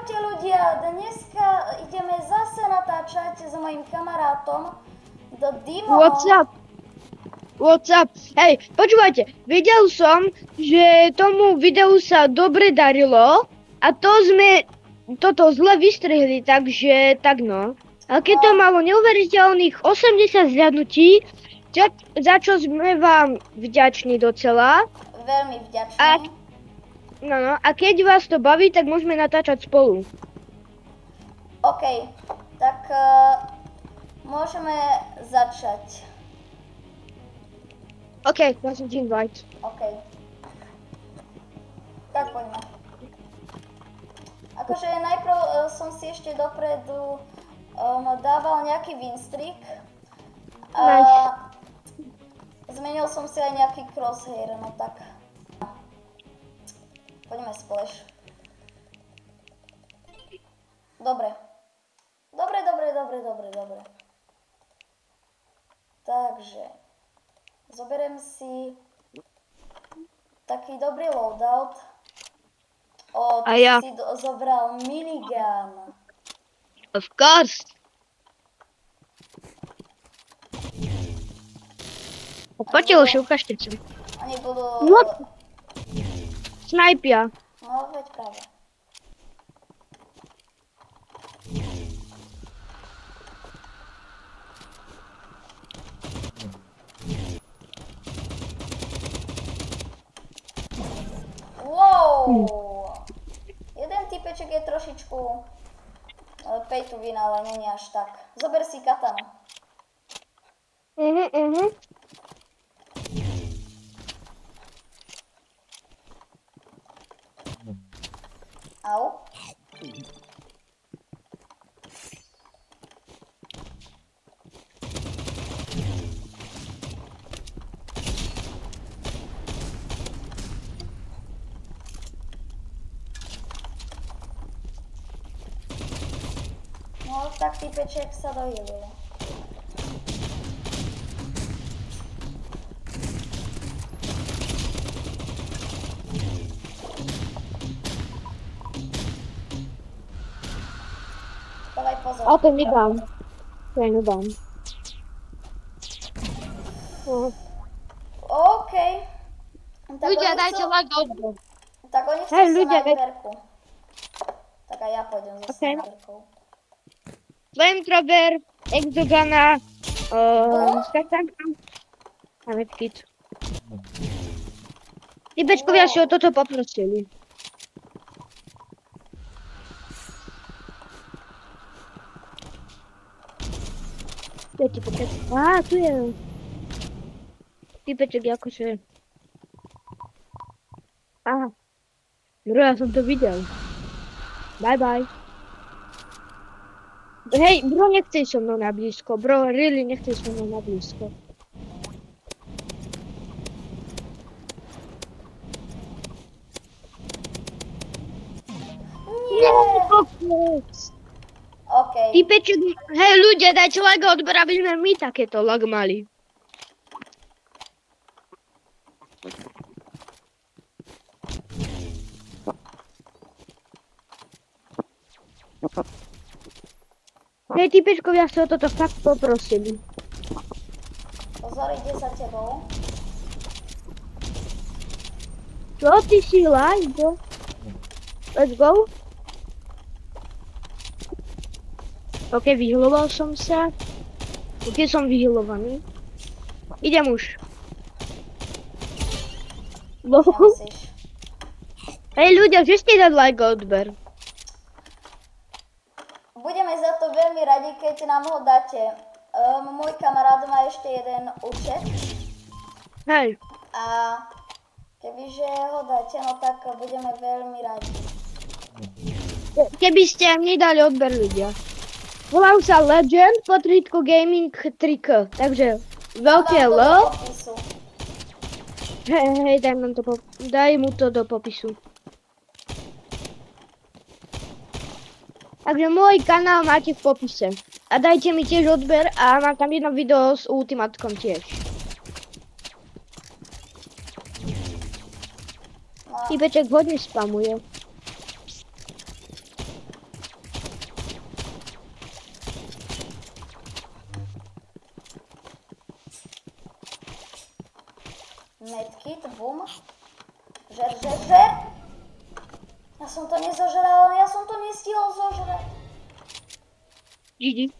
Čaute ľudia, dneska ideme zase natáčať s mojím kamarátom do Dimo. What's up? Hej, počúvajte, videl som, že tomu videu sa dobre darilo a toto zle vystrihli, takže tak no. Ale keď to malo neuveriteľných 80 zhľadnutí, za čo sme vám vďační docela. Veľmi vďační. A keď vás to baví, tak môžeme natáčať spolu. OK, tak môžeme začať. OK, doesn't invite. OK. Tak poďme. Akože najprv som si ešte dopredu dával nejaký win streak. Zmenil som si aj nejaký crosshair, no tak. Poďme splash. Dobre. Dobre. Takže zoberiem si taký dobrý loadout. Ty si zobral minigun. Of course. Poďte už, ukážte si. Oni budú... Snajpia. No, veď práve. Wow! Jeden typeček je trošičku pay to win, ale nie až tak. Zober si katanu. Au. No, tak typeček sa dojevil. Dávaj pozor. A to nedám. To je nedám. OK. Ľudia, dajte like odber. Tak oni chcú snajperku. Tak aj ja pôjdem so snajperkou. Flamethrower, exogana, skakanka a medkit. Typečkovia si o toto poprosili. Á, tu je. Typeček je akože... Aha. Bro, ja som to videl. Bye bye. Hej, bro, nechceš so mnou na blízko. Bro, really, nechceš so mnou na blízko. OK. Typeček, hej ľudia, dajte like a odber, aby sme my takéto lag mali. Hej, typečkovia sa o toto fakt poprosili. Pozor, ide za tebou. Čo, ty si live, bro? Let's go. OK, vyheloval som sa. OK, som vyhelovaný. Idem už. Nemusíš. Hej ľudia, že ste dať like a odber. Budeme za to veľmi radi, keď nám ho dáte. Môj kamarát má ešte jeden účet. Hej. A kebyže ho dáte, no tak budeme veľmi radi. Keby ste mi dali odber ľudia. Volám sa Legend, potritko Gaming 3K, takže veľké L. Hej, daj mu to do popisu. Takže môj kanál máte v popise. A dajte mi tiež odber a mám tam jedno video s ultimátkom tiež. Typeček hodne spamuje. som to nezožral, ja som to nestihol zožrať. GG.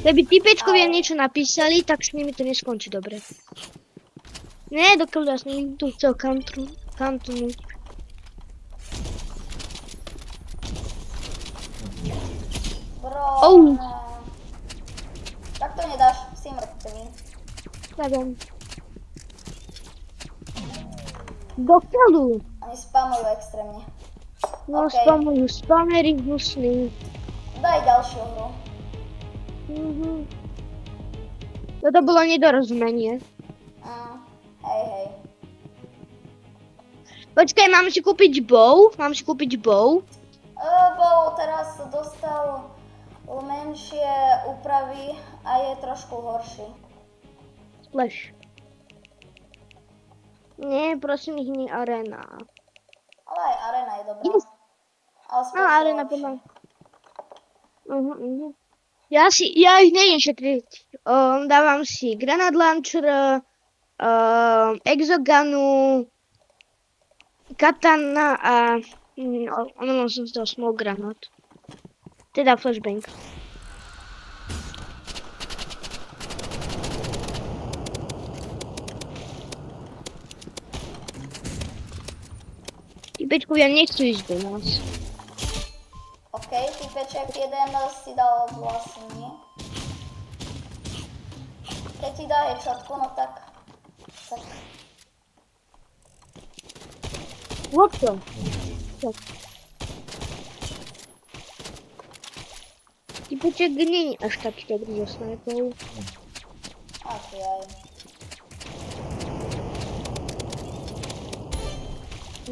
Keby typečkovia niečo napísali, tak s nimi to neskončí dobre. Ne, dokiaľ ja som tu chcel kantnúť. Bro, Oh. ne. Tak to nedáš, si mŕtvý. Neviem. Dokiaľu? Oni spamujú extrémne. No, Okej. spamujú, spamery hnusný. Daj ďalšiu hru. Toto bolo nedorozumenie. Hej. Počkaj, mám si kúpiť bow? Bo teraz dostal menšie úpravy a je trošku horší. Splash. Nie, prosím, ich nie arena. Ale aj arena je dobrá. Yes. Ale spíš Arena lepšie. podľa. Ja ich nejdem šetriť. Dávam si granát launcher, exoganu, katana a ono som z toho smoke granát. Teda flashbang. Tí bečkovia nechcú ísť do nás. OK, typeček jeden si dal vlastne. Keď ti dá headshotku, no tak... What the? Tak. Typeček nie je až taký dobrý so snajpou. Asi aj.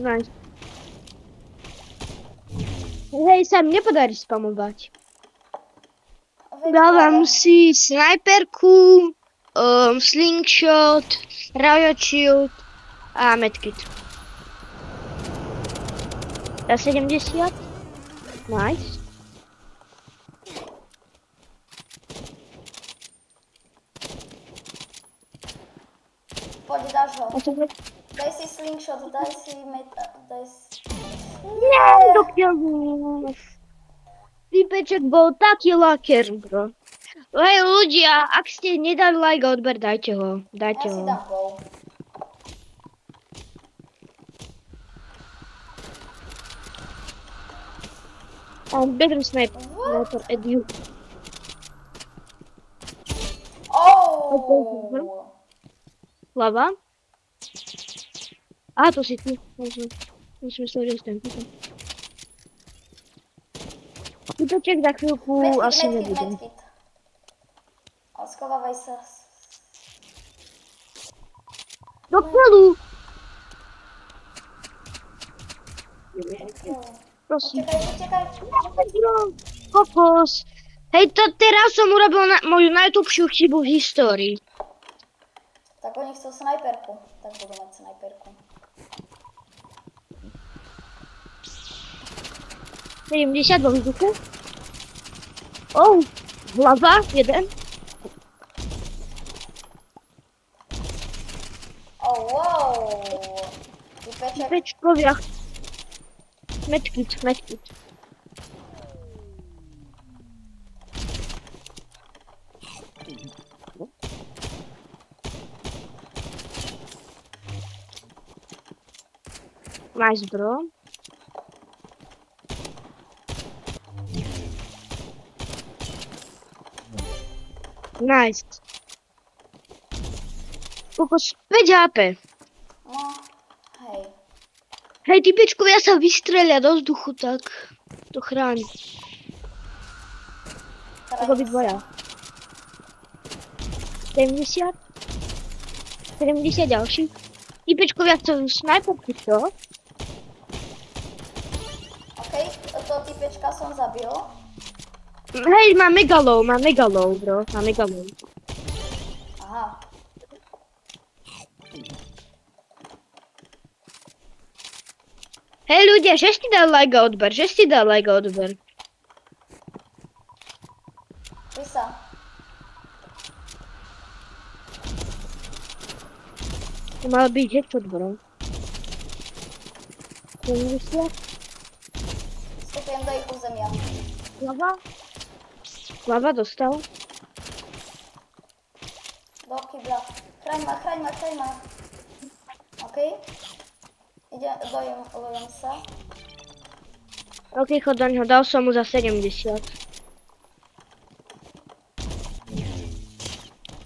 Nice. Hej, sa mi nepodarí spamovať. Dávam si snajperku, slingshot, riot shield a medkit. Za 70. Nice. Poď, dáš ho. A to je... Daj si slingshot, daj si Nie, dokiaľu. Typeček bol taký laker, bro. Hej ľudia, ak ste nedali like a odber, dajte ho. Ja si dám bow. Better sniper Edu. Oh! Hlava. A to si tu. Musím myslel, že ten tu. Typeček za chvíľku asi nebudem. Medkit. Ale schovávaj sa. Dokiaľu. Prosím. Utekaj. Kokos. Hej, teraz som urobil moju najtupšiu chybu v histórii. Tak oni chcú snajperku. Tak budú mať snajperku. 70 vo vzduchu. Oh, hlava, jeden. Oh, wow. Typeček. Typečkovia. Medkit. Nice, bro. Nice. Kokos, 5 HP. No, hej. Hej, typečkovia sa vystrelia do vzduchu, tak to chráni. Ako by dvoja. 70. 70 ďalší. Typečkovia chcú snajperky, čo? OK, to typečka som zabil. Hej, má megalov, bro. Má megalov. Aha. Hej ľudia, že si dal like a odber, Ty sa. To mal byť hečo dvorov. 70. Vstupujem do ich územia. Lava? Lava dostal. Do kybla. Chraň ma. OK. Dojujem sa. OK, chod do neho, dal som mu za 70.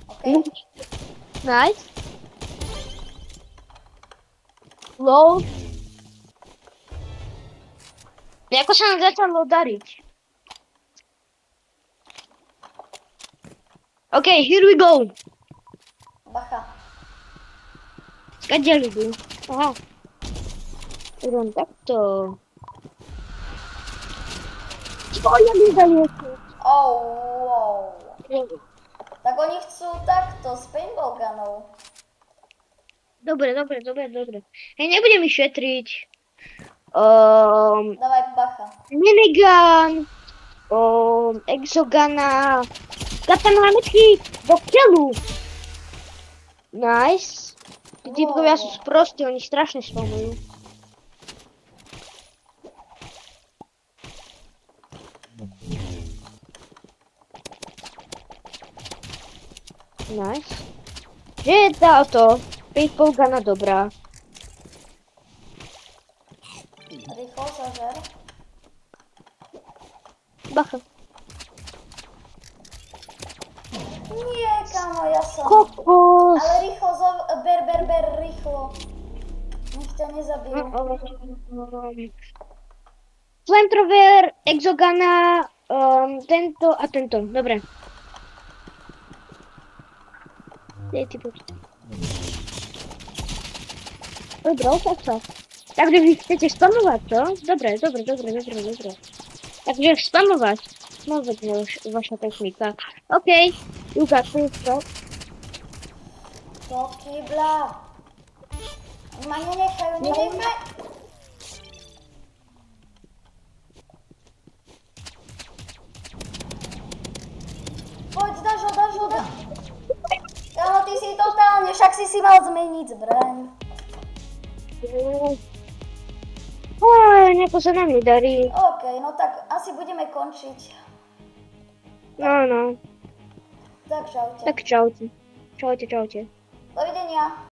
OK. Nice. Low. Ako sa nám začalo dariť? OK, here we go. Bacha. Skadiaľ idú? Aha. Idem takto. Čo ja mi dali? Oh, wow. Tak oni chcú takto, s paintball gunov. Dobre. Hej, nebudem ich šetriť. Dávaj bacha. Minigun. Exogana. Katanámetky do keľu. Nice. Tí typkovia sú sprostí, oni strašne spamujú. Nice. Že je táto paintball guna dobrá. Rýchlo zažer. Bacha. Nie, kámo, ja som... Kokos. Ale rýchlo, ber, rýchlo. Nech ťa nezabijú. Flamethrower, exogana, tento a tento. Dobre. Dobre, tak sa. Takže vy chcete spamovať, čo? Dobre. Takže spamovať. No, vedne vaša technika. OK, you got this, bro. Do kybla. Ma nenechajú, nenechaj. Poď, dáš ho. Kámo, ty si totálne, však si mal zmeniť zbraň. Nejako sa nám nedarí. OK, no tak asi budeme končiť. No. Tak čaute. Tak čaute. Čaute. Dovidenia.